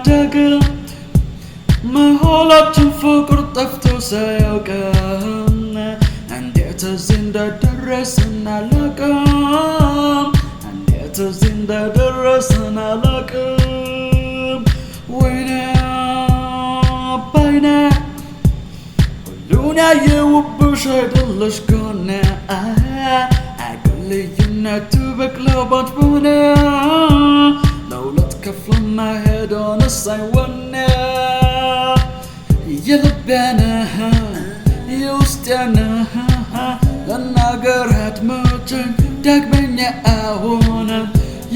daggel መሃላችን ፍቅር ጠፍቶ ሳያውቅም እንዴት እዚህ እንደደረስን አላውቅም እንዴት እዚህ እንደደረስን አላውቅም ወይኔ አባይኔ ሁሉን ያየሁብሽ አይደለሽ ጎኔ ልዩነቱ በቅለባት በሆነ ለሁለት ከፍሎ መሄድ ሆነሳኝ ወኔ የልቤን የውስጤን ለናገር አትመቸኝ ዳግመኛ አሁን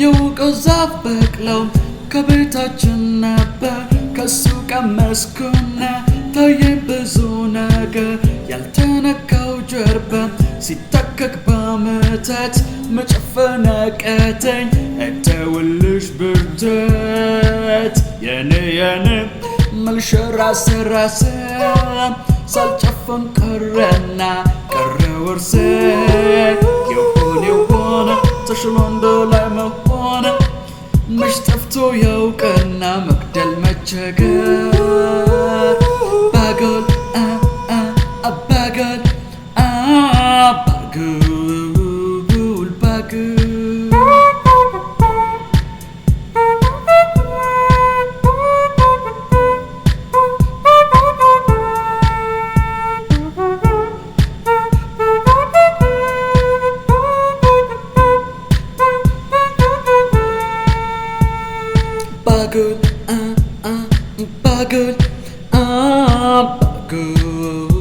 የውቅ ዛፍ በቅለው ከቤታችን ነበር ከሱ ቀመስኩና ታየኝ ብዙ ነገር ያልተነካው ጀርባ ሲታከክ በመታት መጨፈን አቃተኝ እተውልሽ ብርታት የኔ መልሽ ራሴ ሳልጨፈን ቀረና ቀረ ወርሴ የሆነ ተሽሎ እንደ ላይ መሆን መች ጠፍቶ ያውቅና መግደል መቸገር ባገል አባገል bagul bagul bagul bagul